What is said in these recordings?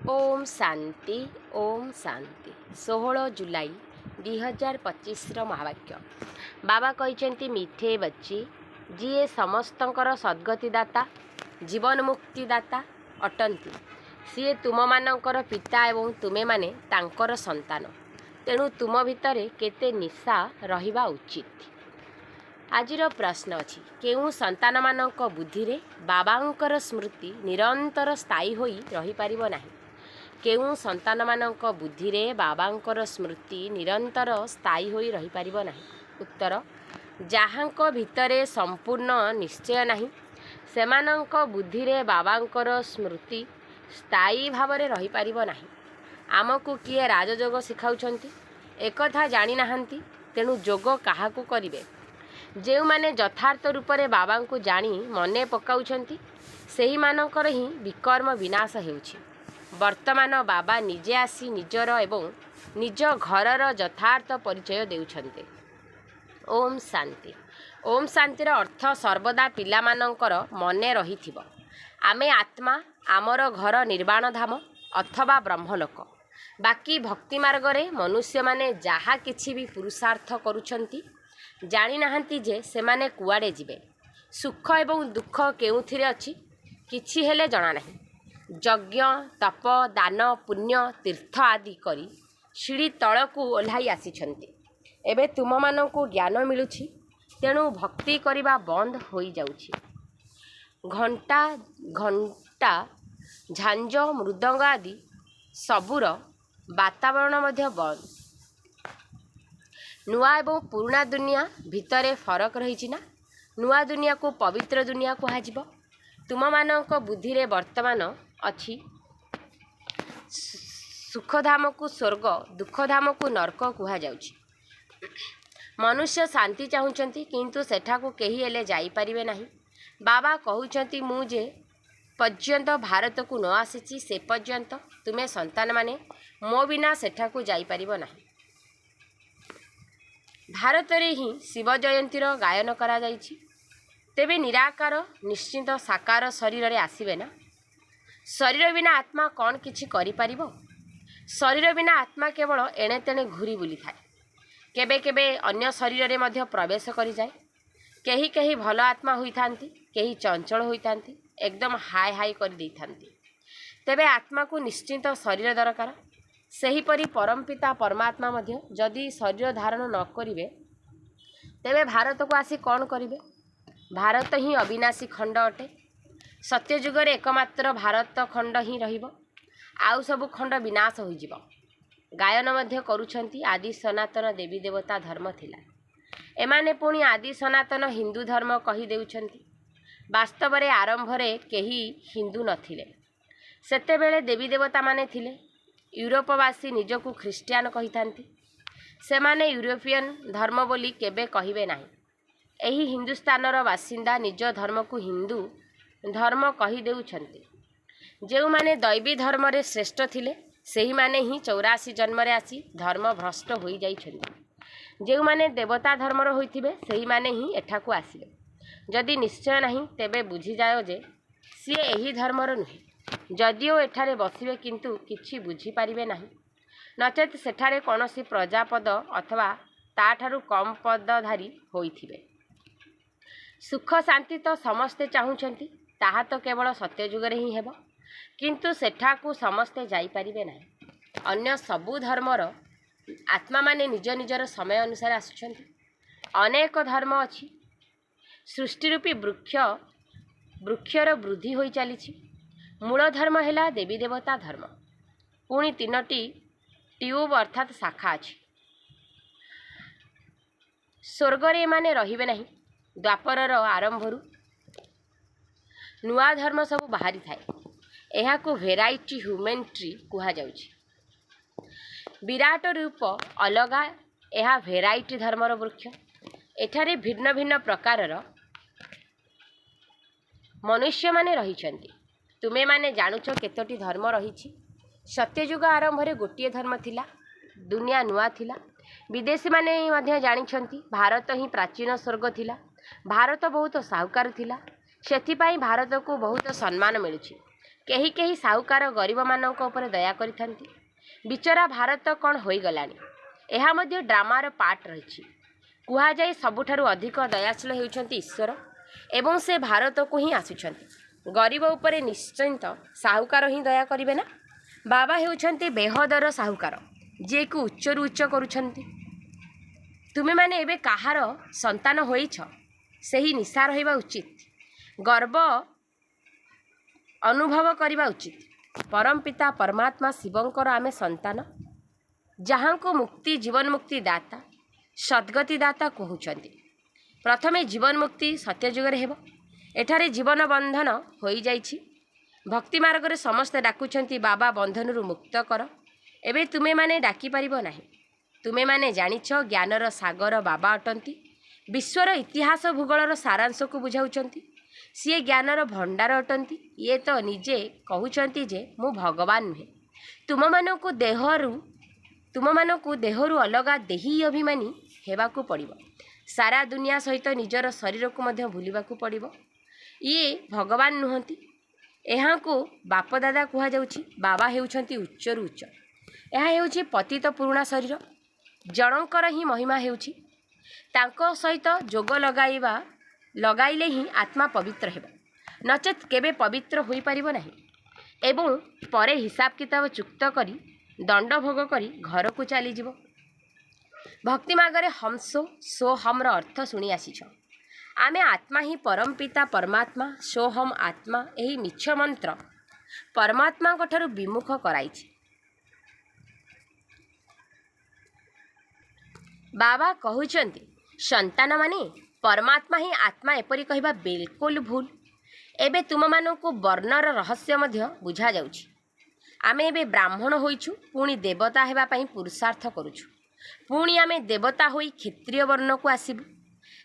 ओम शांति ओम शांति 16 जुलाई 2025 महावाक्य बाबा कहते मिठे बच्ची जीए समस्तंकर सद्गतिदाता जीवन मुक्तिदाता अटंती सी तुम मानकर पिता एवं तुमे माने तांकर संतान तेणु तुम भितर केते निशा रहिबा उचित। आजिर प्रश्न अछि केउ संतान मानक बुद्धि रे बाबांकर स्मृति निरंतर स्थायी होई रही पारिबो नाही। केउ संतान मानक बुद्धि रे बाबांकर स्मृति निरंतर स्थायी होई रही पारिबो नाही। उत्तर जाहांक भितरे संपूर्ण निश्चय नाही सेमानंक बुद्धि रे बाबांकर स्मृति स्थायी भावरे रही पारिबो नाही। आमकु किए राजयोग शिखाउछंती एकथा जानि नाहंती तेणु जोग काहाकु करिवे। जेउ माने यथार्थ रूपरे बाबांकु जानी मने पकाउछंती सेही मानकर ही विकर्म विनाश हेउछि। वर्तमान बाबा निजे आसी निजर एवं निज घरर यथार्थ परिचय देउछन्ते। ओम शांति ओम शांतिर अर्थ सर्वदा पिला मानकर मने रहिथिबो आमे आत्मा आमर घर निर्वाण धाम अथवा ब्रह्मलोक। बाकी भक्ति मार्ग रे मनुष्य माने जहा किछि भी पुरुषार्थ करूछन्ती जानि नाहंती जे सेमाने कुआडे जिवे। सुख एवं दुख केउथिरे अछि किछि हेले जणा नाही। यज्ञ तप दान पुण्य तीर्थ आदि करी सीढ़ी तलकू ओह्लाई आसीछन्ति। एबे तुम मानकू ज्ञान मिलुछि तेणु भक्ति करिबा बंद होई जाउछि। घंटा घंटा झांझ मृदंग आदि सबुर वातावरण मध्य बंद। नुआ एवं पुराना दुनिया भितरे फरक रही ना। नुआ दुनिया को पवित्र दुनिया कहुब। तुम मानक बुद्धि रे वर्तमान अच्छी सुखधाम को स्वर्ग दुखधाम को नरक कहुच्छी। मनुष्य शांति चाहूँगी किंतु सेठाकू केही हेले जाई परिबे नाही। बाबा कहउछंती मु जे पर्यंत भारत को न आसीची से पर्यंत तुमे संतान माने मो बिना सेठाकू जाई परिबो नाही। भारत रे ही शिव जयंतीर गायन करा जाइछि। तेबे निराकार निश्चिंत साकार शरीर रे आसीबे ना। शरीर बिना आत्मा कौन किछि करि पारिबो। शरीर बिना आत्मा केवल एणे तेणे घूरी बुली थाए। केबे केबे अन्य शरीर रे मध्य प्रवेश करि जाए। केही केही भल आत्मा होई थांती केही चंचल होई थांती एकदम हाय हाय कर देई थांती। तेबे आत्मा को निश्चिंत शरीर दरकार। सेहीपरि परमपिता परमात्मा मध्य जदि शरीर धारण न करिवे तेबे भारत को आसी कौन करिवे। भारत ही अविनाशी खंड अटे। सत्ययुग रे एकमात्र भारत खंड ही रहिबो आउ सब खंड विनाश होई जिवो। गायन मध्य करूछंती आदि सनातन देवी देवता धर्म थिला। एमाने पुणी आदि सनातन हिंदू धर्म कही देउछंती। वास्तव रे आरंभ रे केही हिंदू नथिले। सेतेबेले देवी देवता माने थिले। यूरोपवासी निजकू ख्रीष्टियान कही थांती। सेमाने यूरोपियन धर्म बोली केबे कहिबे नाही। एही हिंदुस्तानर बासिंदा निज धर्म को हिंदू धर्म कही देउछंती। जेउ माने दैवी धर्म रे श्रेष्ठ थिले सेही माने ही 84 जन्म रे आसी धर्म भ्रष्ट होई जाइछंती। जेउ माने देवता धर्मर होइथिबे सेही माने ही एठाकू आसिले। जदि निश्चय नाही तेबे बुझी जायो जे सी एही धर्मर नुहे। जदिओ एठारे बसिबे किंतु किछि बुझी पारिबे नाही। नचेत सेठारे कोनोसी प्रजापद अथवा ताठारु कम पदधारी होइथिबे। सुख शांति तो समस्ते चाहूछंती ताहा तो केवल सत्ययुग रे ही हेबो किंतु सेठाकू समस्ते जाई पारिबे नाही। अन्य सबु धर्मर आत्मा माने निज निजर समय अनुसार आसुछंती। अनेक धर्म अछि। सृष्टि रूपी वृक्षर वृद्धि होई चलीछि। मूल धर्म हेला देवी देवता धर्म। पुणी 3टी ट्यूब अर्थात शाखा अछि। स्वर्ग रे माने रहिबे नाही। द्वापरर आरंभरू नुआ धर्म सब बाहरी थाए। एहा को भेराइटी ह्यूमन ट्री कुहा जाउछि। विराट रूप अलगा एहा भेराइटी धर्मर वृक्ष। एठारे भिन्न भिन्न प्रकारर मनुष्य माने रहिछन्ति। तुमे माने जानुछ केतोटी धर्म रहिछि। सत्ययुग आरंभ रे गोटिए धर्म थिला। दुनिया नुआ थिला। विदेशी माने मध्य जानिछन्ति भारत ही प्राचीन स्वर्ग थिला। भारत बहुत साहुकार थिला। सेथिपाई भारत को बहुत सम्मान मिलुछि। କେହି କେହି ସାହୁକାର ଗରିବମାନଙ୍କ ଉପରେ ଦୟା କରିଥାନ୍ତି। ବିଚରା ଭାରତ କ'ଣ ହୋଇଗଲାଣି? ଏହା ମଧ୍ୟ ଡ୍ରାମାର ପାର୍ଟ ରହିଛି। କୁହାଯାଏ ସବୁଠାରୁ ଅଧିକ ଦୟାଶୀଳ ହେଉଛନ୍ତି ଈଶ୍ୱର ଏବଂ ସେ ଭାରତକୁ ହିଁ ଆସୁଛନ୍ତି। ଗରିବ ଉପରେ ନିଶ୍ଚିନ୍ତ ସାହୁକାର ହିଁ ଦୟା କରିବେ ନା? ବାବା ହେଉଛନ୍ତି ବେହଦର ସାହୁକାର, ଯିଏକୁ ଉଚ୍ଚରୁ ଉଚ୍ଚ କରୁଛନ୍ତି। ତୁମେମାନେ ଏବେ କାହାର ସନ୍ତାନ ହୋଇଛ, ସେହି ନିଶା ରହିବା ଉଚିତ। ଗର୍ବ ଅନୁଭବ କରିବା ଉଚିତ। ପରମ ପିତା ପରମାତ୍ମା ଶିବଙ୍କର ଆମେ ସନ୍ତାନ, ଯାହାଙ୍କୁ ମୁକ୍ତି ଜୀବନ ମୁକ୍ତି ଦାତା ସଦ୍ଗତି ଦାତା କହୁଛନ୍ତି। ପ୍ରଥମେ ଜୀବନ ମୁକ୍ତି ସତ୍ୟଯୁଗରେ ହେବ। ଏଠାରେ ଜୀବନ ବନ୍ଧନ ହୋଇଯାଇଛି। ଭକ୍ତି ମାର୍ଗରେ ସମସ୍ତେ ଡାକୁଛନ୍ତି ବାବା ବନ୍ଧନରୁ ମୁକ୍ତ କର। ଏବେ ତୁମେମାନେ ଡାକିପାରିବ ନାହିଁ। ତୁମେମାନେ ଜାଣିଛ ଜ୍ଞାନର ସାଗର ବାବା ଅଟନ୍ତି। ବିଶ୍ୱର ଇତିହାସ ଭୂଗୋଳର ସାରାଂଶକୁ ବୁଝାଉଛନ୍ତି। ସିଏ ଜ୍ଞାନର ଭଣ୍ଡାର ଅଟନ୍ତି। ଇଏ ତ ନିଜେ କହୁଛନ୍ତି ଯେ ମୁଁ ଭଗବାନ ନୁହେଁ। ତୁମମାନଙ୍କୁ ଦେହରୁ ଅଲଗା ଦେହୀ ଅଭିମାନୀ ହେବାକୁ ପଡ଼ିବ। ସାରା ଦୁନିଆ ସହିତ ନିଜର ଶରୀରକୁ ମଧ୍ୟ ଭୁଲିବାକୁ ପଡ଼ିବ। ଇଏ ଭଗବାନ ନୁହନ୍ତି। ଏହାଙ୍କୁ ବାପଦାଦା କୁହାଯାଉଛି। ବାବା ହେଉଛନ୍ତି ଉଚ୍ଚରୁ ଉଚ୍ଚ। ଏହା ହେଉଛି ପତିତ ପୁରୁଣା ଶରୀର। ଜଣଙ୍କର ହିଁ ମହିମା ହେଉଛି। ତାଙ୍କ ସହିତ ଯୋଗ ଲଗାଇଲେ ହିଁ ଆତ୍ମା ପବିତ୍ର ହେବ, ନଚେତ୍ କେବେ ପବିତ୍ର ହୋଇପାରିବ ନାହିଁ ଏବଂ ପରେ ହିସାବ କିତାବ ଚୁକ୍ତ କରି ଦଣ୍ଡ ଭୋଗ କରି ଘରକୁ ଚାଲିଯିବ। ଭକ୍ତି ମାର୍ଗରେ ହମ୍ସୋ ସୋହମ୍ର ଅର୍ଥ ଶୁଣି ଆସିଛ। ଆମେ ଆତ୍ମା ହିଁ ପରମ ପିତା ପରମାତ୍ମା ସୋହମ୍ ଆତ୍ମା। ଏହି ମିଛ ମନ୍ତ୍ର ପରମାତ୍ମାଙ୍କଠାରୁ ବିମୁଖ କରାଇଛି। ବାବା କହୁଛନ୍ତି ସନ୍ତାନମାନେ ପରମାତ୍ମା ହିଁ ଆତ୍ମା, ଏପରି କହିବା ବିଲକୁଲ ଭୁଲ। ଏବେ ତୁମମାନଙ୍କୁ ବର୍ଣ୍ଣର ରହସ୍ୟ ମଧ୍ୟ ବୁଝାଯାଉଛି। ଆମେ ଏବେ ବ୍ରାହ୍ମଣ ହୋଇଛୁ, ପୁଣି ଦେବତା ହେବା ପାଇଁ ପୁରୁଷାର୍ଥ କରୁଛୁ। ପୁଣି ଆମେ ଦେବତା ହୋଇ କ୍ଷତ୍ରିୟ ବର୍ଣ୍ଣକୁ ଆସିବୁ।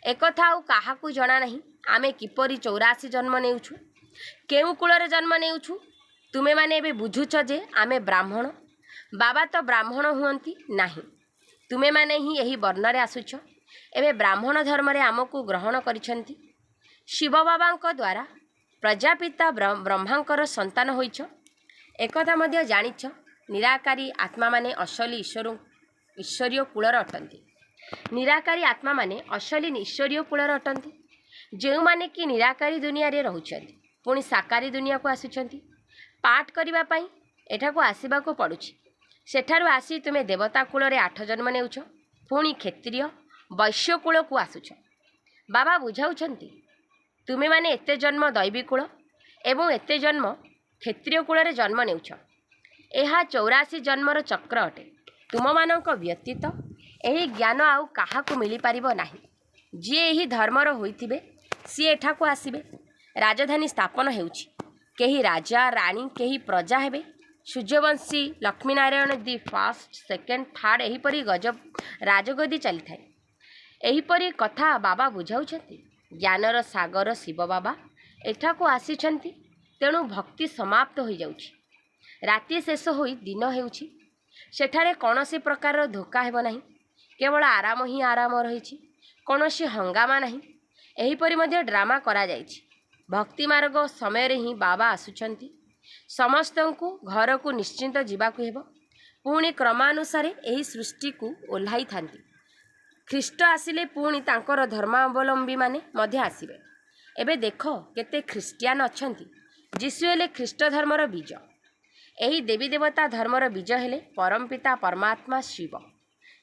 ଏକଥା ଆଉ କାହାକୁ ଜଣା ନାହିଁ। ଆମେ କିପରି 84 ଜନ୍ମ ନେଉଛୁ, କେଉଁ କୂଳରେ ଜନ୍ମ ନେଉଛୁ। ତୁମେମାନେ ଏବେ ବୁଝୁଛ ଯେ ଆମେ ବ୍ରାହ୍ମଣ। ବାବା ତ ବ୍ରାହ୍ମଣ ହୁଅନ୍ତି ନାହିଁ। ତୁମେମାନେ ହିଁ ଏହି ବର୍ଣ୍ଣରେ ଆସୁଛ। ଏବେ ବ୍ରାହ୍ମଣ ଧର୍ମରେ ଆମକୁ ଗ୍ରହଣ କରିଛନ୍ତି। ଶିବ ବାବାଙ୍କ ଦ୍ୱାରା ପ୍ରଜାପିତା ବ୍ରହ୍ମାଙ୍କର ସନ୍ତାନ ହୋଇଛ। ଏକଥା ମଧ୍ୟ ଜାଣିଛ ନିରାକାରୀ ଆତ୍ମାମାନେ ଅସଲି ଈଶ୍ୱରୀୟ କୂଳର ଅଟନ୍ତି। ନିରାକାରୀ ଆତ୍ମାମାନେ ଅସଲି ଈଶ୍ୱରୀୟ କୂଳର ଅଟନ୍ତି, ଯେଉଁମାନେ କି ନିରାକାରୀ ଦୁନିଆରେ ରହୁଛନ୍ତି, ପୁଣି ସାକାରୀ ଦୁନିଆକୁ ଆସୁଛନ୍ତି। ପାଠ କରିବା ପାଇଁ ଏଠାକୁ ଆସିବାକୁ ପଡ଼ୁଛି। ସେଠାରୁ ଆସି ତୁମେ ଦେବତା କୂଳରେ 8 ଜନ୍ମ ନେଉଛ, ପୁଣି କ୍ଷତ୍ରିୟ ବୈଶ୍ୟ କୂଳକୁ ଆସୁଛ। ବାବା ବୁଝାଉଛନ୍ତି ତୁମେମାନେ ଏତେ ଜନ୍ମ ଦୈବୀ କୂଳ ଏବଂ ଏତେ ଜନ୍ମ କ୍ଷତ୍ରିୟ କୂଳରେ ଜନ୍ମ ନେଉଛ। ଏହା 84 ଜନ୍ମର ଚକ୍ର ଅଟେ। ତୁମମାନଙ୍କ ବ୍ୟତୀତ ଏହି ଜ୍ଞାନ ଆଉ କାହାକୁ ମିଳିପାରିବ ନାହିଁ। ଯିଏ ଏହି ଧର୍ମର ହୋଇଥିବେ ସିଏ ଏଠାକୁ ଆସିବେ। ରାଜଧାନୀ ସ୍ଥାପନ ହେଉଛି। କେହି ରାଜା ରାଣୀ, କେହି ପ୍ରଜା ହେବେ। Suryavanshi, Lakshminarayan the first, second, third, ଏହିପରି ରାଜଗଦି ଚାଲିଥାଏ। ଏହିପରି କଥା ବାବା ବୁଝାଉଛନ୍ତି। ଜ୍ଞାନର ସାଗର ଶିବ ବାବା ଏଠାକୁ ଆସିଛନ୍ତି। ତେଣୁ ଭକ୍ତି ସମାପ୍ତ ହୋଇଯାଉଛି। ରାତି ଶେଷ ହୋଇ ଦିନ ହେଉଛି। ସେଠାରେ କୌଣସି ପ୍ରକାରର ଧୋକା ହେବ ନାହିଁ। କେବଳ ଆରାମ ହିଁ ଆରାମ ରହିଛି। କୌଣସି ହଙ୍ଗାମା ନାହିଁ। ଏହିପରି ମଧ୍ୟ ଡ୍ରାମା କରାଯାଇଛି। ଭକ୍ତି ମାର୍ଗ ସମୟରେ ହିଁ ବାବା ଆସୁଛନ୍ତି। ସମସ୍ତଙ୍କୁ ଘରକୁ ନିଶ୍ଚିନ୍ତ ଯିବାକୁ ହେବ। ପୁଣି କ୍ରମାନୁସାରେ ଏହି ସୃଷ୍ଟିକୁ ଓହ୍ଲାଇଥାନ୍ତି। ଖ୍ରୀଷ୍ଟ ଆସିଲେ ପୁଣି ତାଙ୍କର ଧର୍ମାବଲମ୍ବୀମାନେ ମଧ୍ୟ ଆସିବେ। ଏବେ ଦେଖ କେତେ ଖ୍ରୀଷ୍ଟିଆନ ଅଛନ୍ତି। ଯୀଶୁ ହେଲେ ଖ୍ରୀଷ୍ଟ ଧର୍ମର ବୀଜ। ଏହି ଦେବୀ ଦେବତା ଧର୍ମର ବୀଜ ହେଲେ ପରମପିତା ପରମାତ୍ମା ଶିବ,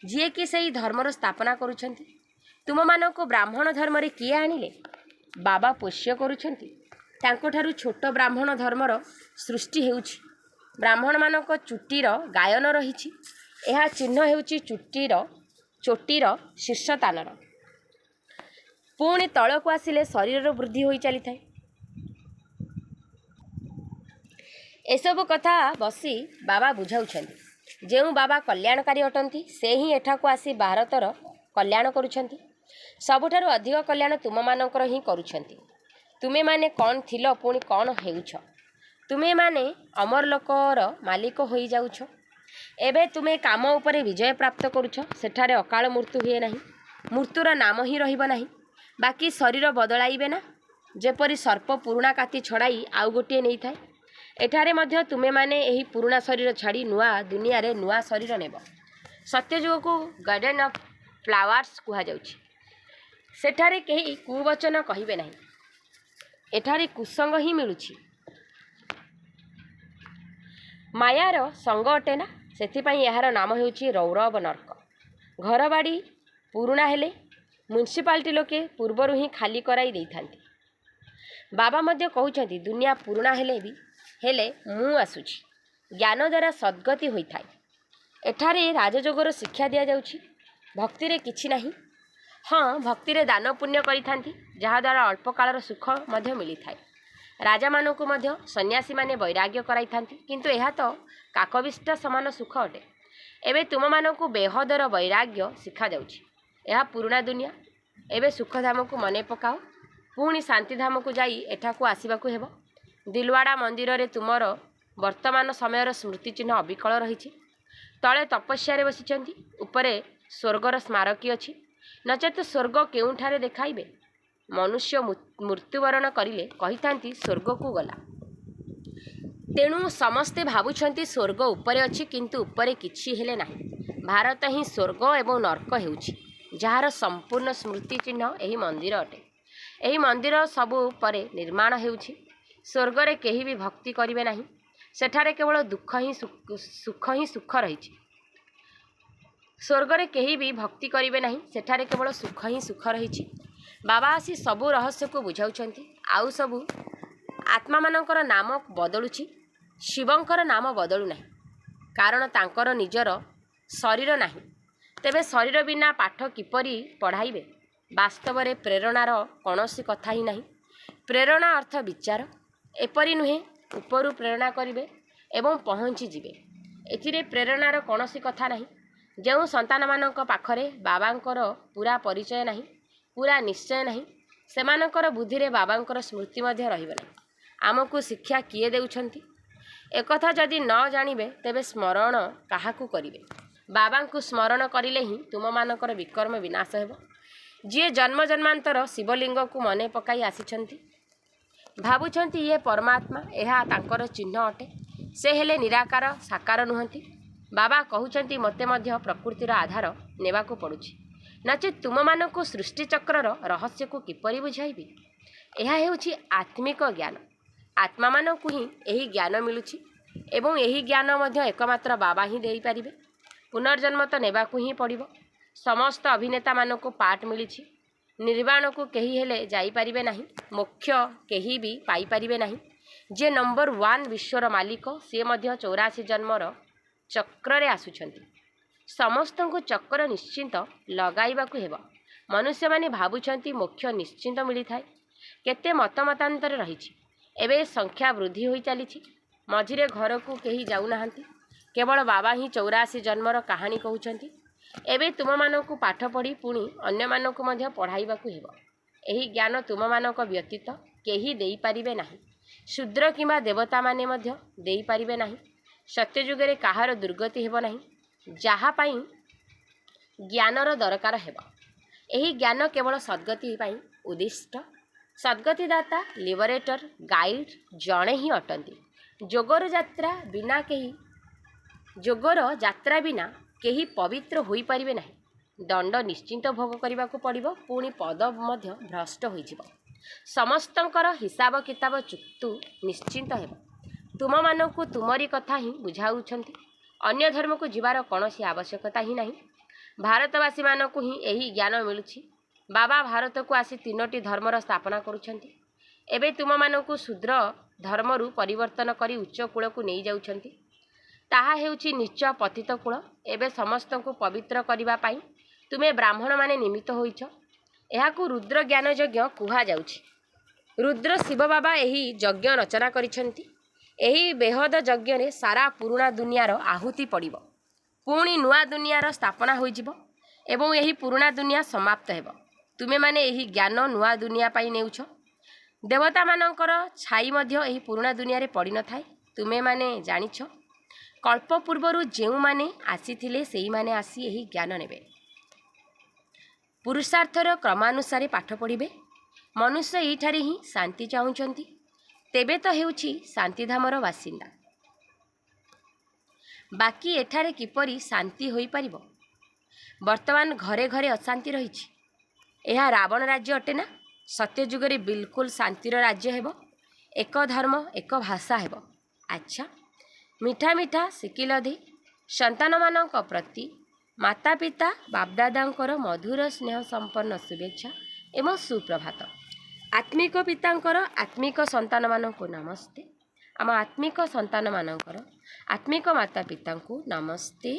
ଯିଏକି ସେହି ଧର୍ମର ସ୍ଥାପନା କରୁଛନ୍ତି। ତୁମମାନଙ୍କୁ ବ୍ରାହ୍ମଣ ଧର୍ମରେ କିଏ ଆଣିଲେ? ବାବା ପୋଷ୍ୟ କରୁଛନ୍ତି। ତାଙ୍କଠାରୁ ଛୋଟ ବ୍ରାହ୍ମଣ ଧର୍ମର ସୃଷ୍ଟି ହେଉଛି। ବ୍ରାହ୍ମଣମାନଙ୍କ ଚୁଟିର ଗାୟନ ରହିଛି। ଏହା ଚିହ୍ନ ହେଉଛି ଚୋଟିର ଶୀର୍ଷସ୍ଥାନର। ପୁଣି ତଳକୁ ଆସିଲେ ଶରୀରର ବୃଦ୍ଧି ହୋଇ ଚାଲିଥାଏ। ଏସବୁ କଥା ବସି ବାବା ବୁଝାଉଛନ୍ତି। ଯେଉଁ ବାବା କଲ୍ୟାଣକାରୀ ଅଟନ୍ତି ସେ ହିଁ ଏଠାକୁ ଆସି ଭାରତର କଲ୍ୟାଣ କରୁଛନ୍ତି। ସବୁଠାରୁ ଅଧିକ କଲ୍ୟାଣ ତୁମମାନଙ୍କର ହିଁ କରୁଛନ୍ତି। ତୁମେମାନେ କ'ଣ ଥିଲ, ପୁଣି କ'ଣ ହେଉଛ? ତୁମେମାନେ ଅମରଲୋକର ମାଲିକ ହୋଇଯାଉଛ। ଏବେ ତୁମେ କାମ ଉପରେ ବିଜୟ ପ୍ରାପ୍ତ କରୁଛ। ସେଠାରେ ଅକାଳ ମୃତ୍ୟୁ ହୁଏ ନାହିଁ। ମୃତ୍ୟୁର ନାମ ହିଁ ରହିବ ନାହିଁ। ବାକି ଶରୀର ବଦଳାଇବେ ନା? ଯେପରି ସର୍ପ ପୁରୁଣା କାତି ଛଡ଼ାଇ ଆଉ ଗୋଟିଏ ନେଇଥାଏ, ଏଠାରେ ମଧ୍ୟ ତୁମେମାନେ ଏହି ପୁରୁଣା ଶରୀର ଛାଡ଼ି ନୂଆ ଦୁନିଆରେ ନୂଆ ଶରୀର ନେବ। ସତ୍ୟଯୁଗକୁ ଗାର୍ଡେନ୍ ଅଫ୍ ଫ୍ଲାୱାର୍ସ କୁହାଯାଉଛି। ସେଠାରେ କେହି କୁବଚନ କହିବେ ନାହିଁ। ଏଠାରେ କୁସଙ୍ଗ ହିଁ ମିଳୁଛି। ମାୟାର ସଙ୍ଗ ଅଟେ ନା, ସେଥିପାଇଁ ଏହାର ନାମ ହେଉଛି ରୌରବ ନର୍କ। ଘରବାଡ଼ି ପୁରୁଣା ହେଲେ ମ୍ୟୁନିସିପାଲିଟି ଲୋକେ ପୂର୍ବରୁ ହିଁ ଖାଲି କରାଇ ଦେଇଥାନ୍ତି। ବାବା ମଧ୍ୟ କହୁଛନ୍ତି ଦୁନିଆ ପୁରୁଣା ହେଲେ ମୁଁ ଆସୁଛି। ଜ୍ଞାନ ଦ୍ୱାରା ସଦ୍ଗତି ହୋଇଥାଏ। ଏଠାରେ ରାଜଯୋଗର ଶିକ୍ଷା ଦିଆଯାଉଛି। ଭକ୍ତିରେ କିଛି ନାହିଁ। ହଁ, ଭକ୍ତିରେ ଦାନ ପୁଣ୍ୟ କରିଥାନ୍ତି, ଯାହାଦ୍ୱାରା ଅଳ୍ପ କାଳର ସୁଖ ମଧ୍ୟ ମିଳିଥାଏ। ରାଜାମାନଙ୍କୁ ମଧ୍ୟ ସନ୍ନ୍ୟାସୀମାନେ ବୈରାଗ୍ୟ କରାଇଥାନ୍ତି, କିନ୍ତୁ ଏହା ତ କାକବିଷ୍ଟ ସମାନ ସୁଖ ଅଟେ। ଏବେ ତୁମମାନଙ୍କୁ ବେହଦର ବୈରାଗ୍ୟ ଶିଖାଯାଉଛି। ଏହା ପୁରୁଣା ଦୁନିଆ। ଏବେ ସୁଖଧାମକୁ ମନେ ପକାଅ। ପୁଣି ଶାନ୍ତିଧାମକୁ ଯାଇ ଏଠାକୁ ଆସିବାକୁ ହେବ। ଦିଲୱାଡ଼ା ମନ୍ଦିରରେ ତୁମର ବର୍ତ୍ତମାନ ସମୟର ସ୍ମୃତିଚିହ୍ନ ଅବିକଳ ରହିଛି। ତଳେ ତପସ୍ୟାରେ ବସିଛନ୍ତି, ଉପରେ ସ୍ୱର୍ଗର ସ୍ମାରକୀ ଅଛି। ନଚେତ ସ୍ୱର୍ଗ କେଉଁଠାରେ ଦେଖାଇବେ? ମନୁଷ୍ୟ ମୃତ୍ୟୁବରଣ କରିଲେ କହିଥାନ୍ତି ସ୍ୱର୍ଗକୁ ଗଲା। ତେଣୁ ସମସ୍ତେ ଭାବୁଛନ୍ତି ସ୍ୱର୍ଗ ଉପରେ ଅଛି, କିନ୍ତୁ ଉପରେ କିଛି ହେଲେ ନାହିଁ। ଭାରତ ହିଁ ସ୍ୱର୍ଗ ଏବଂ ନର୍କ ହେଉଛି, ଯାହାର ସମ୍ପୂର୍ଣ୍ଣ ସ୍ମୃତିଚିହ୍ନ ଏହି ମନ୍ଦିର ଅଟେ। ଏହି ମନ୍ଦିର ସବୁ ପରେ ନିର୍ମାଣ ହେଉଛି। ସ୍ୱର୍ଗରେ କେହି ବି ଭକ୍ତି କରିବେ ନାହିଁ। ସେଠାରେ କେବଳ ସୁଖ ହିଁ ସୁଖ ରହିଛି। ସ୍ୱର୍ଗରେ କେହି ବି ଭକ୍ତି କରିବେ ନାହିଁ। ସେଠାରେ କେବଳ ସୁଖ ହିଁ ସୁଖ ରହିଛି। ବାବା ଆସି ସବୁ ରହସ୍ୟକୁ ବୁଝାଉଛନ୍ତି। ଆଉ ସବୁ ଆତ୍ମାମାନଙ୍କର ନାମ ବଦଳୁଛି, ଶିବଙ୍କର ନାମ ବଦଳୁ ନାହିଁ, କାରଣ ତାଙ୍କର ନିଜର ଶରୀର ନାହିଁ। ତେବେ ଶରୀର ବିନା ପାଠ କିପରି ପଢ଼ାଇବେ? ବାସ୍ତବରେ ପ୍ରେରଣାର କୌଣସି କଥା ହିଁ ନାହିଁ। ପ୍ରେରଣା ଅର୍ଥ ବିଚାର। ଏପରି ନୁହେଁ ଉପରୁ ପ୍ରେରଣା କରିବେ ଏବଂ ପହଞ୍ଚିଯିବେ। ଏଥିରେ ପ୍ରେରଣାର କୌଣସି କଥା ନାହିଁ। ଯେଉଁ ସନ୍ତାନମାନଙ୍କ ପାଖରେ ବାବାଙ୍କର ପୁରା ପରିଚୟ ନାହିଁ, ପୁରା ନିଶ୍ଚୟ ନାହିଁ, ସେମାନଙ୍କର ବୁଦ୍ଧିରେ ବାବାଙ୍କର ସ୍ମୃତି ମଧ୍ୟ ରହିବ ନାହିଁ। ଆମକୁ ଶିକ୍ଷା କିଏ ଦେଉଛନ୍ତି? ଏକଥା ଯଦି ନ ଜାଣିବେ ତେବେ ସ୍ମରଣ କାହାକୁ କରିବେ? ବାବାଙ୍କୁ ସ୍ମରଣ କରିଲେ ହିଁ ତୁମମାନଙ୍କର ବିକର୍ମ ବିନାଶ ହେବ। ଯିଏ ଜନ୍ମ ଜନ୍ମାନ୍ତର ଶିବଲିଙ୍ଗକୁ ମନେ ପକାଇ ଆସିଛନ୍ତି, ଭାବୁଛନ୍ତି ଇଏ ପରମାତ୍ମା, ଏହା ତାଙ୍କର ଚିହ୍ନ ଅଟେ। ସେ ହେଲେ ନିରାକାର, ସାକାର ନୁହନ୍ତି। ବାବା କହୁଛନ୍ତି ମୋତେ ମଧ୍ୟ ପ୍ରକୃତିର ଆଧାର ନେବାକୁ ପଡ଼ୁଛି, ନଚେତ୍ ତୁମମାନଙ୍କୁ ସୃଷ୍ଟିଚକ୍ରର ରହସ୍ୟକୁ କିପରି ବୁଝାଇବି? ଏହା ହେଉଛି ଆତ୍ମିକ ଜ୍ଞାନ। ଆତ୍ମାମାନଙ୍କୁ ହିଁ ଏହି ଜ୍ଞାନ ମିଳୁଛି ଏବଂ ଏହି ଜ୍ଞାନ ମଧ୍ୟ ଏକମାତ୍ର ବାବା ହିଁ ଦେଇପାରିବେ। ପୁନର୍ଜନ୍ମ ତ ନେବାକୁ ହିଁ ପଡ଼ିବ। ସମସ୍ତ ଅଭିନେତାମାନଙ୍କୁ ପାଠ ମିଳିଛି। ନିର୍ବାଣକୁ କେହି ହେଲେ ଯାଇପାରିବେ ନାହିଁ। ମୋକ୍ଷ କେହି ବି ପାଇପାରିବେ ନାହିଁ। ଯିଏ ନମ୍ବର 1 ବିଶ୍ୱର ମାଲିକ, ସିଏ ମଧ୍ୟ 84 ଜନ୍ମର ଚକ୍ରରେ ଆସୁଛନ୍ତି। ସମସ୍ତଙ୍କୁ ଚକ୍ର ନିଶ୍ଚିନ୍ତ ଲଗାଇବାକୁ ହେବ। ମନୁଷ୍ୟମାନେ ଭାବୁଛନ୍ତି ମୋକ୍ଷ ନିଶ୍ଚିନ୍ତ ମିଳିଥାଏ। କେତେ ମତାନ୍ତର ରହିଛି। ଏବେ ସଂଖ୍ୟା ବୃଦ୍ଧି ହୋଇ ଚାଲିଛି। ମଝିରେ ଘରକୁ କେହି ଯାଉନାହାନ୍ତି। କେବଳ ବାବା ହିଁ 84 ଜନ୍ମର କାହାଣୀ କହୁଛନ୍ତି। ଏବେ ତୁମମାନଙ୍କୁ ପାଠ ପଢ଼ି ପୁଣି ଅନ୍ୟମାନଙ୍କୁ ମଧ୍ୟ ପଢ଼ାଇବାକୁ ହେବ। ଏହି ଜ୍ଞାନ ତୁମମାନଙ୍କ ବ୍ୟତୀତ କେହି ଦେଇପାରିବେ ନାହିଁ। ଶୂଦ୍ର କିମ୍ବା ଦେବତାମାନେ ମଧ୍ୟ ଦେଇପାରିବେ ନାହିଁ। ସତ୍ୟଯୁଗରେ କାହାର ଦୁର୍ଗତି ହେବ ନାହିଁ, ଯାହା ପାଇଁ ଜ୍ଞାନର ଦରକାର ହେବ। ଏହି ଜ୍ଞାନ କେବଳ ସଦ୍ଗତି ପାଇଁ ଉଦ୍ଦିଷ୍ଟ। ସଦ୍ଗତିଦାତା, ଲିବରେଟର, ଗାଇଡ୍ ଜଣେ ହିଁ ଅଟନ୍ତି। ଯୋଗର ଯାତ୍ରା ବିନା କେହି ପବିତ୍ର ହୋଇପାରିବେ ନାହିଁ। ଦଣ୍ଡ ନିଶ୍ଚିନ୍ତ ଭୋଗ କରିବାକୁ ପଡ଼ିବ, ପୁଣି ପଦ ମଧ୍ୟ ଭ୍ରଷ୍ଟ ହୋଇଯିବ। ସମସ୍ତଙ୍କର ହିସାବ କିତାବ ଚୁକ୍ତୁ ନିଶ୍ଚିନ୍ତ ହେବ। ତୁମମାନଙ୍କୁ ତୁମରି କଥା ହିଁ ବୁଝାଉଛନ୍ତି। ଅନ୍ୟ ଧର୍ମକୁ ଯିବାର କୌଣସି ଆବଶ୍ୟକତା ହିଁ ନାହିଁ। ଭାରତବାସୀମାନଙ୍କୁ ହିଁ ଏହି ଜ୍ଞାନ ମିଳୁଛି। ବାବା ଭାରତକୁ ଆସି 3ଟି ଧର୍ମର ସ୍ଥାପନା କରୁଛନ୍ତି। ଏବେ ତୁମମାନଙ୍କୁ ଶୂଦ୍ର ଧର୍ମରୁ ପରିବର୍ତ୍ତନ କରି ଉଚ୍ଚ କୂଳକୁ ନେଇଯାଉଛନ୍ତି। ତାହା ହେଉଛି ନୀଚ ପତିତ କୂଳ। ଏବେ ସମସ୍ତଙ୍କୁ ପବିତ୍ର କରିବା ପାଇଁ ତୁମେ ବ୍ରାହ୍ମଣମାନେ ନିମିତ୍ତ ହୋଇଛ। ଏହାକୁ ରୁଦ୍ର ଜ୍ଞାନ ଯଜ୍ଞ କୁହାଯାଉଛି। ରୁଦ୍ର ଶିବ ବାବା ଏହି ଯଜ୍ଞ ରଚନା କରିଛନ୍ତି। ଏହି ବେହଦ ଯଜ୍ଞରେ ସାରା ପୁରୁଣା ଦୁନିଆର ଆହୁତି ପଡ଼ିବ। ପୁଣି ନୂଆ ଦୁନିଆର ସ୍ଥାପନା ହୋଇଯିବ ଏବଂ ଏହି ପୁରୁଣା ଦୁନିଆ ସମାପ୍ତ ହେବ। ତୁମେମାନେ ଏହି ଜ୍ଞାନ ନୂଆ ଦୁନିଆ ପାଇଁ ନେଉଛ। ଦେବତାମାନଙ୍କର ଛାଇ ମଧ୍ୟ ଏହି ପୁରୁଣା ଦୁନିଆରେ ପଡ଼ିନଥାଏ। ତୁମେମାନେ ଜାଣିଛ, କଳ୍ପ ପୂର୍ବରୁ ଯେଉଁମାନେ ଆସିଥିଲେ ସେଇମାନେ ଆସି ଏହି ଜ୍ଞାନ ନେବେ। ପୁରୁଷାର୍ଥର କ୍ରମାନୁସାରେ ପାଠ ପଢ଼ିବେ। ମନୁଷ୍ୟ ଏହିଠାରେ ହିଁ ଶାନ୍ତି ଚାହୁଁଛନ୍ତି। ତେବେ ତ ହେଉଛି ଶାନ୍ତିଧାମର ବାସିନ୍ଦା। ବାକି ଏଠାରେ କିପରି ଶାନ୍ତି ହୋଇପାରିବ? ବର୍ତ୍ତମାନ ଘରେ ଘରେ ଅଶାନ୍ତି ରହିଛି। ଏହା ରାବଣ ରାଜ୍ୟ ଅଟେ ନା? ସତ୍ୟଯୁଗରେ ବିଲକୁଲ ଶାନ୍ତିର ରାଜ୍ୟ ହେବ। ଏକ ଧର୍ମ, ଏକ ଭାଷା ହେବ। ଆଚ୍ଛା, ମିଠା ମିଠା ଶିକିଲଧି ସନ୍ତାନମାନଙ୍କ ପ୍ରତି ମାତା ପିତା ବାପଦାଦାଙ୍କର ମଧୁର ସ୍ନେହ ସମ୍ପନ୍ନ ଶୁଭେଚ୍ଛା ଏବଂ ସୁପ୍ରଭାତ। ଆତ୍ମିକ ପିତାଙ୍କର ଆତ୍ମିକ ସନ୍ତାନମାନଙ୍କୁ ନମସ୍ତେ। ଆମ ଆତ୍ମିକ ସନ୍ତାନମାନଙ୍କର ଆତ୍ମିକ ମାତା ପିତାଙ୍କୁ ନମସ୍ତେ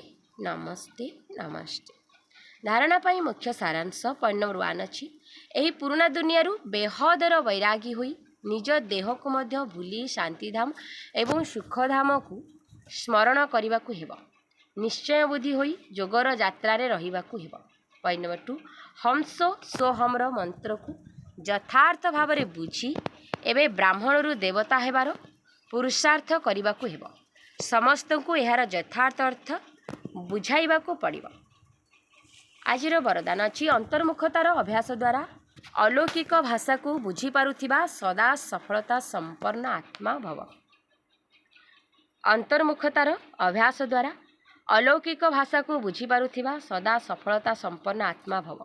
ନମସ୍ତେ ନମସ୍ତେ। ଧାରଣା ପାଇଁ ମୁଖ୍ୟ ସାରାଂଶ ପଏଣ୍ଟ ନମ୍ବର 1 ଅଛି। ଏହି ପୁରୁଣା ଦୁନିଆରୁ ବେହଦର ବୈରାଗୀ ହୋଇ ନିଜ ଦେହକୁ ମଧ୍ୟ ଭୁଲି ଶାନ୍ତିଧାମ ଏବଂ ସୁଖଧାମକୁ ସ୍ମରଣ କରିବାକୁ ହେବ। ନିଶ୍ଚୟ ବୁଦ୍ଧି ହୋଇ ଯୋଗର ଯାତ୍ରାରେ ରହିବାକୁ ହେବ। ପଏଣ୍ଟ ନମ୍ବର 2, ହଂସ ସୋହମର ମନ୍ତ୍ରକୁ ଯଥାର୍ଥ ଭାବରେ ବୁଝି ଏବେ ବ୍ରାହ୍ମଣରୁ ଦେବତା ହେବାର ପୁରୁଷାର୍ଥ କରିବାକୁ ହେବ। ସମସ୍ତଙ୍କୁ ଏହାର ଯଥାର୍ଥ ଅର୍ଥ ବୁଝାଇବାକୁ ପଡ଼ିବ। ଆଜିର ବରଦାନ ଅଛି ଅନ୍ତର୍ମୁଖତାର ଅଭ୍ୟାସ ଦ୍ୱାରା ଅଲୌକିକ ଭାଷାକୁ ବୁଝିପାରୁଥିବା ସଦା ସଫଳତା ସମ୍ପନ୍ନ ଆତ୍ମା ଭବ। ଅନ୍ତର୍ମୁଖତାର ଅଭ୍ୟାସ ଦ୍ୱାରା ଅଲୌକିକ ଭାଷାକୁ ବୁଝିପାରୁଥିବା ସଦା ସଫଳତା ସମ୍ପନ୍ନ ଆତ୍ମା ଭବ।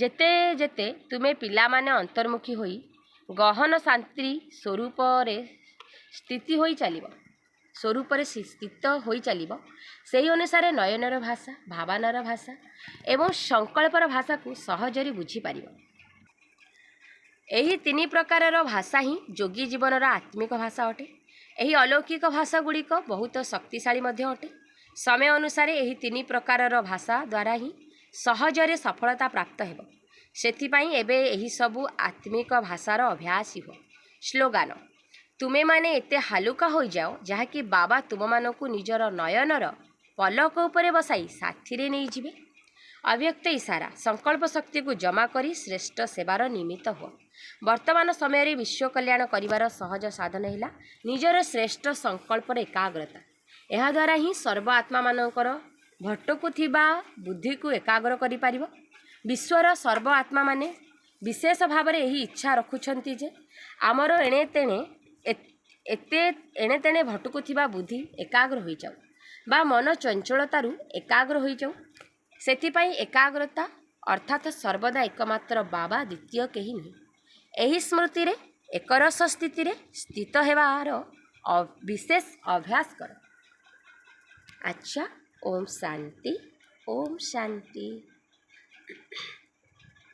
ଯେତେ ଯେତେ ତୁମେ ପିଲାମାନେ ଅନ୍ତର୍ମୁଖୀ ହୋଇ ଗହନ ଶାନ୍ତି ସ୍ୱରୂପରେ ସ୍ଥିତ ହୋଇ ଚାଲିବ, ସେହି ଅନୁସାରେ ନୟନର ଭାଷା, ଭାବନାର ଭାଷା ଏବଂ ସଂକଳ୍ପର ଭାଷାକୁ ସହଜରେ ବୁଝିପାରିବ। ଏହି 3 ପ୍ରକାରର ଭାଷା ହିଁ ଯୋଗୀ ଜୀବନର ଆତ୍ମିକ ଭାଷା ଅଟେ। ଏହି ଅଲୌକିକ ଭାଷା ଗୁଡ଼ିକ ବହୁତ ଶକ୍ତିଶାଳୀ ମଧ୍ୟ ଅଟେ। ସମୟ ଅନୁସାରେ ଏହି 3 ପ୍ରକାରର ଭାଷା ଦ୍ୱାରା ହିଁ ସହଜରେ ସଫଳତା ପ୍ରାପ୍ତ ହେବ। ସେଥିପାଇଁ ଏବେ ଏହିସବୁ ଆତ୍ମିକ ଭାଷାର ଅଭ୍ୟାସ ହୁଅ। ସ୍ଲୋଗାନ: ତୁମେମାନେ ଏତେ ହାଲୁକା ହୋଇଯାଅ ଯାହାକି ବାବା ତୁମମାନଙ୍କୁ ନିଜର ନୟନର ପଲକ ଉପରେ ବସାଇ ସାଥିରେ ନେଇଯିବେ। ଅବ୍ୟକ୍ତ ଇସାରା: ସଂକଳ୍ପ ଶକ୍ତିକୁ ଜମା କରି ଶ୍ରେଷ୍ଠ ସେବାର ନିମିତ୍ତ ହୁଅ। ବର୍ତ୍ତମାନ ସମୟରେ ବିଶ୍ୱ କଲ୍ୟାଣ କରିବାର ସହଜ ସାଧନ ହେଲା ନିଜର ଶ୍ରେଷ୍ଠ ସଂକଳ୍ପର ଏକାଗ୍ରତା। ଏହାଦ୍ୱାରା ହିଁ ସର୍ବ ଆତ୍ମାମାନଙ୍କର ଭଟକୁଥିବା ବୁଦ୍ଧିକୁ ଏକାଗ୍ର କରିପାରିବ। ବିଶ୍ୱର ସର୍ବ ଆତ୍ମାମାନେ ବିଶେଷ ଭାବରେ ଏହି ଇଚ୍ଛା ରଖୁଛନ୍ତି ଯେ ଆମର ଏଣେତେଣେ ଭଟକୁଥିବା ବୁଦ୍ଧି ଏକାଗ୍ର ହୋଇଯାଉ ବା ମନ ଚଞ୍ଚଳତାରୁ ଏକାଗ୍ର ହୋଇଯାଉ। ସେଥିପାଇଁ ଏକାଗ୍ରତା ଅର୍ଥାତ୍ ସର୍ବଦା ଏକମାତ୍ର ବାବା, ଦ୍ୱିତୀୟ କେହି ନୁହେଁ। ଏହି ସ୍ମୃତିରେ ଏକରସ ସ୍ଥିତିରେ ସ୍ଥିତ ହେବାର ବିଶେଷ ଅଭ୍ୟାସ କର। ଆଚ୍ଛା, ଓମ୍ ଶାନ୍ତି, ଓମ୍ ଶାନ୍ତି।